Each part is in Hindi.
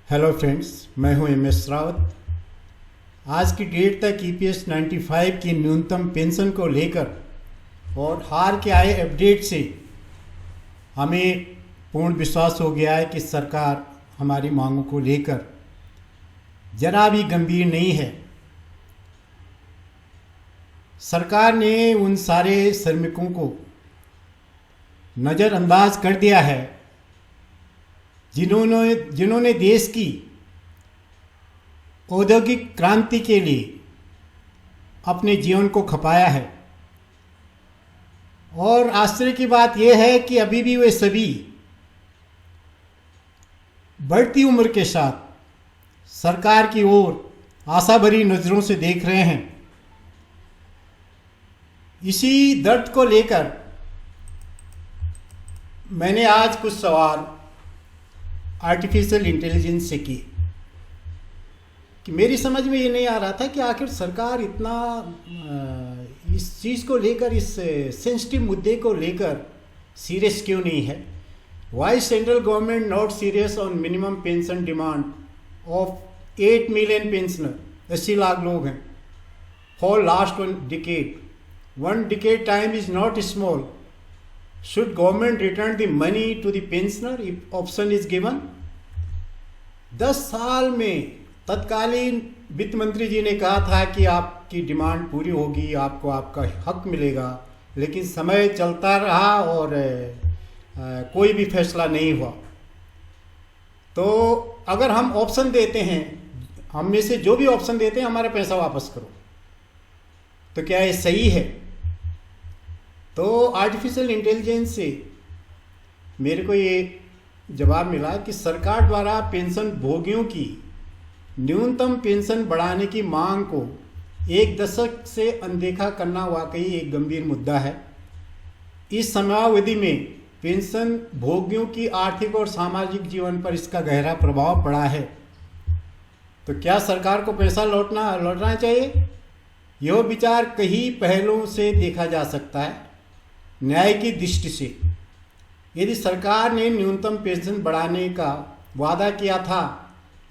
हेलो फ्रेंड्स, मैं हूं एम.एस. रावत। आज की डेट तक ईपीएस 95 की न्यूनतम पेंशन को लेकर और हाल के आए अपडेट से हमें पूर्ण विश्वास हो गया है कि सरकार हमारी मांगों को लेकर जरा भी गंभीर नहीं है। सरकार ने उन सारे श्रमिकों को नज़रअंदाज कर दिया है जिन्होंने देश की औद्योगिक क्रांति के लिए अपने जीवन को खपाया है। और आश्चर्य की बात यह है कि अभी भी वे सभी बढ़ती उम्र के साथ सरकार की ओर आशा भरी नज़रों से देख रहे हैं। इसी दर्द को लेकर मैंने आज कुछ सवाल आर्टिफिशियल इंटेलिजेंस से की कि मेरी समझ में ये नहीं आ रहा था कि आखिर सरकार इतना इस चीज़ को लेकर, इस सेंसिटिव मुद्दे को लेकर सीरियस क्यों नहीं है। Why central government not serious on minimum pension demand of 8 million pensioner, 80 lakh लोग हैं, for last 1 decade time is not small. Should government return the money to the pensioner if option is given? 10 साल में तत्कालीन वित्त मंत्री जी ने कहा था कि आपकी डिमांड पूरी होगी, आपको आपका हक मिलेगा, लेकिन समय चलता रहा और कोई भी फैसला नहीं हुआ। तो अगर हम ऑप्शन देते हैं, हम में से जो भी ऑप्शन देते हैं हमारा पैसा वापस करो, तो क्या ये सही है? तो आर्टिफिशियल इंटेलिजेंस से मेरे को ये जवाब मिला कि सरकार द्वारा पेंशन भोगियों की न्यूनतम पेंशन बढ़ाने की मांग को 1 दशक से अनदेखा करना वाकई एक गंभीर मुद्दा है। इस समयावधि में पेंशन भोगियों की आर्थिक और सामाजिक जीवन पर इसका गहरा प्रभाव पड़ा है। तो क्या सरकार को पैसा लौटना चाहिए? यह विचार कई पहलुओं से देखा जा सकता है। न्याय की दृष्टि से, यदि सरकार ने न्यूनतम पेंशन बढ़ाने का वादा किया था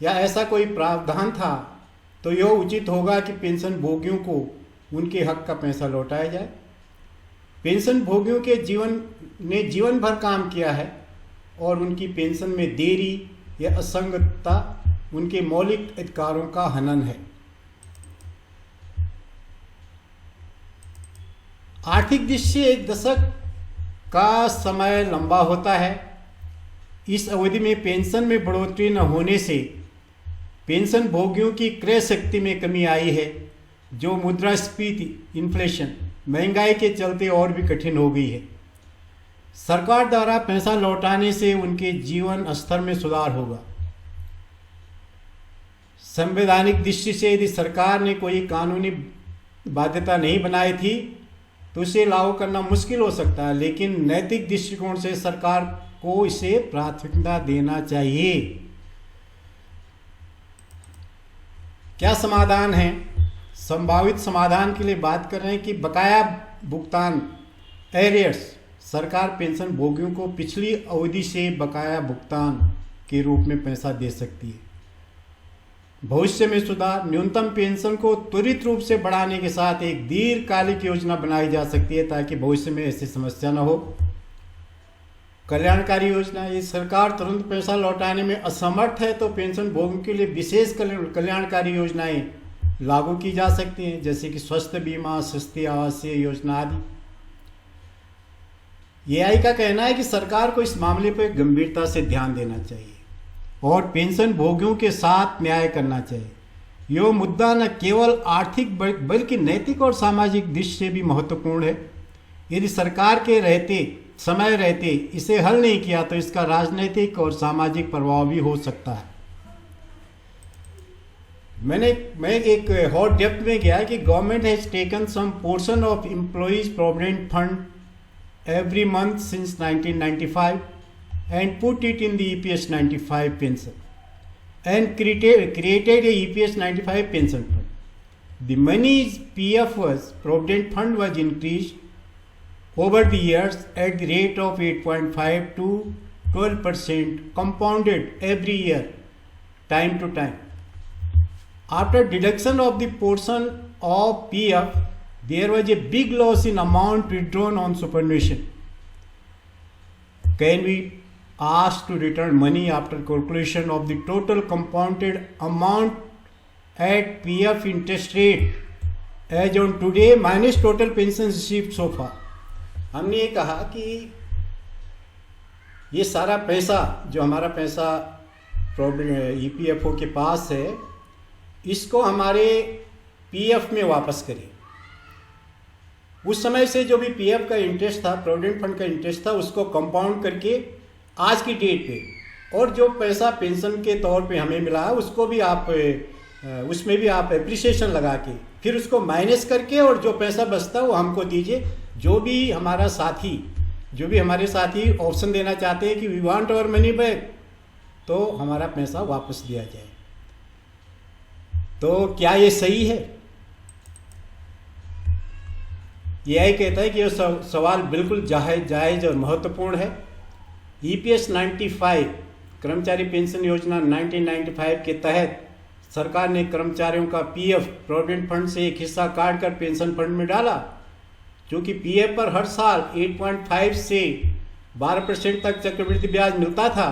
या ऐसा कोई प्रावधान था, तो यह उचित होगा कि पेंशन भोगियों को उनके हक का पैसा लौटाया जाए। पेंशन भोगियों के जीवन भर काम किया है और उनकी पेंशन में देरी या असंगतता उनके मौलिक अधिकारों का हनन है। आर्थिक दृष्टि से 1 दशक का समय लंबा होता है। इस अवधि में पेंशन में बढ़ोतरी न होने से पेंशन भोगियों की क्रय शक्ति में कमी आई है, जो मुद्रास्फीति, इन्फ्लेशन, महंगाई के चलते और भी कठिन हो गई है। सरकार द्वारा पैसा लौटाने से उनके जीवन स्तर में सुधार होगा। संवैधानिक दृष्टि से यदि सरकार ने कोई कानूनी बाध्यता नहीं बनाई थी तो इसे लागू करना मुश्किल हो सकता है, लेकिन नैतिक दृष्टिकोण से सरकार को इसे प्राथमिकता देना चाहिए। क्या समाधान है? संभावित समाधान के लिए बात कर रहे हैं कि बकाया भुगतान, एरियर्स। सरकार पेंशन भोगियों को पिछली अवधि से बकाया भुगतान के रूप में पैसा दे सकती है। भविष्य में सुधार, न्यूनतम पेंशन को त्वरित रूप से बढ़ाने के साथ एक दीर्घकालिक योजना बनाई जा सकती है ताकि भविष्य में ऐसी समस्या न हो। कल्याणकारी योजना, ये सरकार तुरंत पैसा लौटाने में असमर्थ है तो पेंशन भोगियों के लिए विशेष कल्याणकारी योजनाएं लागू की जा सकती हैं, जैसे कि स्वास्थ्य बीमा, सस्ती आवासीय योजना आदि। एआई का कहना है कि सरकार को इस मामले पर गंभीरता से ध्यान देना चाहिए और पेंशन भोगियों के साथ न्याय करना चाहिए। यह मुद्दा न केवल आर्थिक बल्कि नैतिक और सामाजिक दृष्टि से भी महत्वपूर्ण है। यदि सरकार के समय रहते इसे हल नहीं किया तो इसका राजनीतिक और सामाजिक प्रभाव भी हो सकता है। मैं एक हॉट डेप्थ में गया कि government has taken some portion of employees provident fund every month since 1995 and put it in the EPS 95 pension and created a EPS 95 pension fund. The money's PF's provident fund was increased over the years at the rate of 8.5 to 12% compounded every year time to time. After deduction of the portion of PF, there was a big loss in amount withdrawn on superannuation. Can we ask to return money after calculation of the total compounded amount at PF interest rate as on today minus total pensions received so far? हमने ये कहा कि ये सारा पैसा जो हमारा पैसा EPFO के पास है, इसको हमारे PF में वापस करिए। उस समय से जो भी PF का इंटरेस्ट था, प्रोविडेंट फंड का इंटरेस्ट था, उसको कंपाउंड करके आज की डेट पे, और जो पैसा पेंशन के तौर पे हमें मिला है उसको भी आप उसमें भी आप एप्रिसिएशन लगा के फिर उसको माइनस करके और जो पैसा बचता है वो हमको दीजिए। जो भी हमारे साथी ऑप्शन देना चाहते हैं कि we want our money back, तो हमारा पैसा वापस दिया जाए। तो क्या ये सही है? यही कहता है कि यह सवाल बिल्कुल जायज़ और महत्वपूर्ण है। EPS 95 कर्मचारी पेंशन योजना 1995 के तहत सरकार ने कर्मचारियों का PF प्रोविडेंट फंड से एक हिस्सा काट कर पेंशन फंड में डाला। क्योंकि PF पर हर साल 8.5 से 12% तक चक्रवृद्धि ब्याज मिलता था,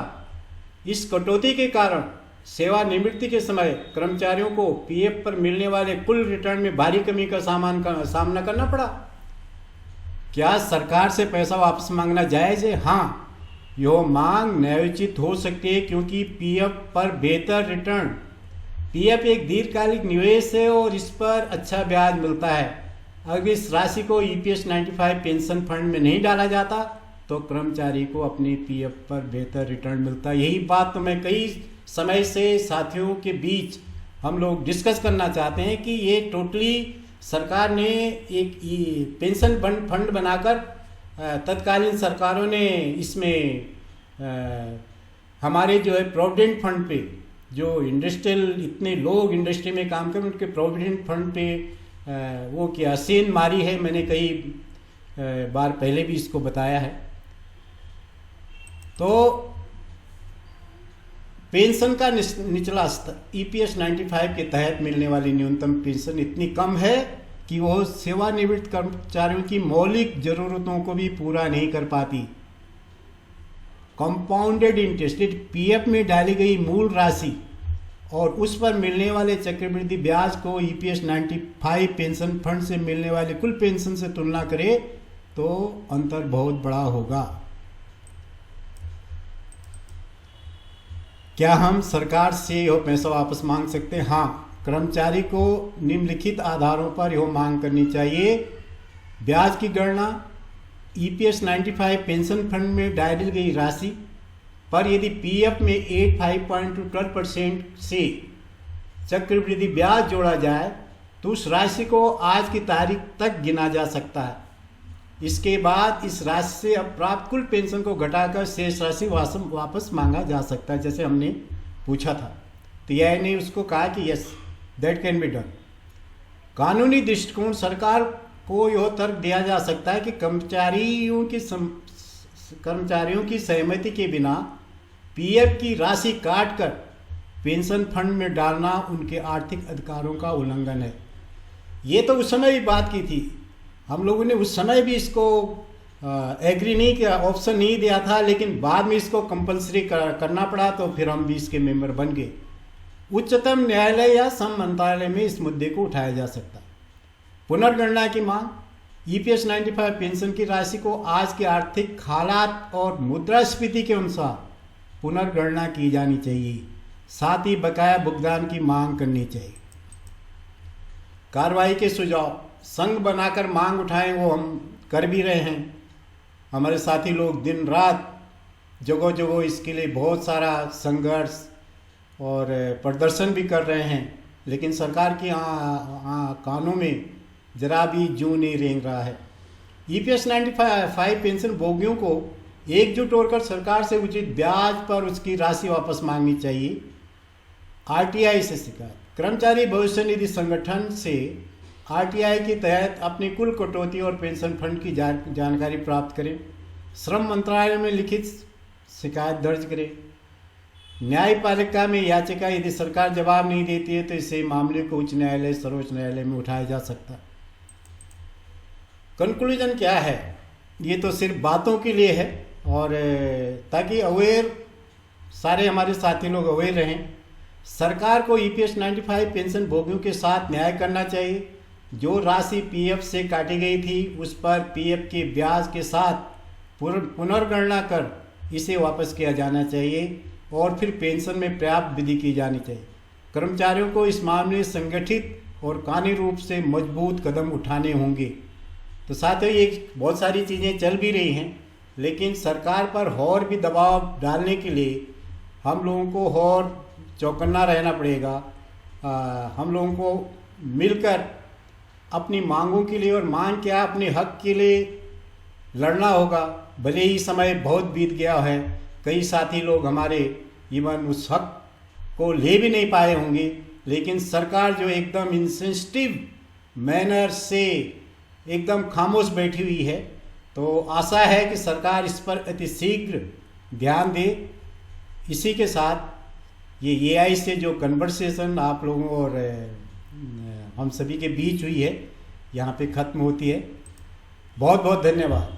इस कटौती के कारण सेवानिवृत्ति के समय कर्मचारियों को PF पर मिलने वाले कुल रिटर्न में भारी कमी का सामना करना पड़ा। क्या सरकार से पैसा वापस मांगना जायज़ है? हाँ, यह मांग न्यायोचित हो सकती है क्योंकि PF पर बेहतर रिटर्न, PF एक दीर्घकालिक निवेश है और इस पर अच्छा ब्याज मिलता है। अगर इस राशि को EPS 95 पेंशन फंड में नहीं डाला जाता तो कर्मचारी को अपने PF पर बेहतर रिटर्न मिलता। यही बात तो मैं कई समय से साथियों के बीच हम लोग डिस्कस करना चाहते हैं कि ये टोटली सरकार ने एक पेंशन फंड बनाकर तत्कालीन सरकारों ने इसमें हमारे जो है प्रोविडेंट फंड पे, जो इंडस्ट्रियल इतने लोग इंडस्ट्री में काम कर उनके प्रोविडेंट फंड पे वो क्या सेंध मारी है। मैंने कई बार पहले भी इसको बताया है। तो पेंशन का निचला स्तर EPS 95 के तहत मिलने वाली न्यूनतम पेंशन इतनी कम है कि वो सेवानिवृत्त कर्मचारियों की मौलिक जरूरतों को भी पूरा नहीं कर पाती। कंपाउंडेड इंटरेस्ट PF में डाली गई मूल राशि और उस पर मिलने वाले चक्रवृद्धि ब्याज को EPS 95 पेंशन फंड से मिलने वाले कुल पेंशन से तुलना करें तो अंतर बहुत बड़ा होगा। क्या हम सरकार से यह पैसा वापस मांग सकते हैं? हाँ, कर्मचारी को निम्नलिखित आधारों पर यह मांग करनी चाहिए। ब्याज की गणना EPS 95 पेंशन फंड में डाली गई राशि पर यदि PF में 85.12% से चक्रवृद्धि ब्याज जोड़ा जाए तो उस राशि को आज की तारीख तक गिना जा सकता है। इसके बाद इस राशि से अब प्राप्त कुल पेंशन को घटाकर शेष राशि वापस मांगा जा सकता है, जैसे हमने पूछा था। तो यह ने उसको कहा कि yes that can be done. कानूनी दृष्टिकोण सरकार को यह तर्क दिया जा सकता है कि कर्मचारियों की सहमति के बिना PF की राशि काटकर पेंशन फंड में डालना उनके आर्थिक अधिकारों का उल्लंघन है। ये तो उस समय भी बात की थी, हम लोगों ने उस समय भी इसको एग्री नहीं किया, ऑप्शन नहीं दिया था, लेकिन बाद में इसको कंपलसरी करना पड़ा तो फिर हम भी इसके मेंबर बन गए। उच्चतम न्यायालय या श्रम मंत्रालय में इस मुद्दे को उठाया जा सकता है। पुनर्गणना की मांग EPS 95 पेंशन की राशि को आज के आर्थिक हालात और मुद्रास्फीति के अनुसार पुनर्गणना की जानी चाहिए। साथ ही बकाया भुगतान की मांग करनी चाहिए। कार्रवाई के सुझाव संघ बनाकर मांग उठाएं, वो हम कर भी रहे हैं। हमारे साथी लोग दिन रात जगह जगह इसके लिए बहुत सारा संघर्ष और प्रदर्शन भी कर रहे हैं, लेकिन सरकार की कानों में जरा भी जू नहीं रेंग रहा है। EPS 95 पेंशन भोगियों को एकजुट होकर सरकार से उचित ब्याज पर उसकी राशि वापस मांगनी चाहिए। RTI से शिकायत, कर्मचारी भविष्य निधि संगठन से RTI के तहत अपनी कुल कटौती और पेंशन फंड की जानकारी प्राप्त करें। श्रम मंत्रालय में लिखित शिकायत दर्ज करें। न्यायपालिका में याचिका यदि सरकार जवाब नहीं देती है तो इसे मामले को उच्च न्यायालय, सर्वोच्च न्यायालय में उठाया जा सकता। कंक्लूजन क्या है? ये तो सिर्फ बातों के लिए है और ताकि अवेयर सारे हमारे साथी लोग अवेयर रहें। सरकार को EPS 95 पेंशन भोगियों के साथ न्याय करना चाहिए। जो राशि PF से काटी गई थी उस पर PF के ब्याज के साथ पुनर्गणना कर इसे वापस किया जाना चाहिए और फिर पेंशन में पर्याप्त वृद्धि की जानी चाहिए। कर्मचारियों को इस मामले में संगठित और कानूनी रूप से मजबूत कदम उठाने होंगे। तो साथियों, ये बहुत सारी चीज़ें चल भी रही हैं, लेकिन सरकार पर और भी दबाव डालने के लिए हम लोगों को और चौकन्ना रहना पड़ेगा। हम लोगों को मिलकर अपनी मांगों के लिए, और मांग क्या, अपने हक के लिए लड़ना होगा। भले ही समय बहुत बीत गया है, कई साथी लोग हमारे इवन उस हक को ले भी नहीं पाए होंगे, लेकिन सरकार जो एकदम इंसेंसिटिव मैनर से एकदम खामोश बैठी हुई है, तो आशा है कि सरकार इस पर अतिशीघ्र ध्यान दे। इसी के साथ ये AI से जो कन्वर्सेशन आप लोगों और हम सभी के बीच हुई है, यहाँ पे ख़त्म होती है। बहुत बहुत धन्यवाद।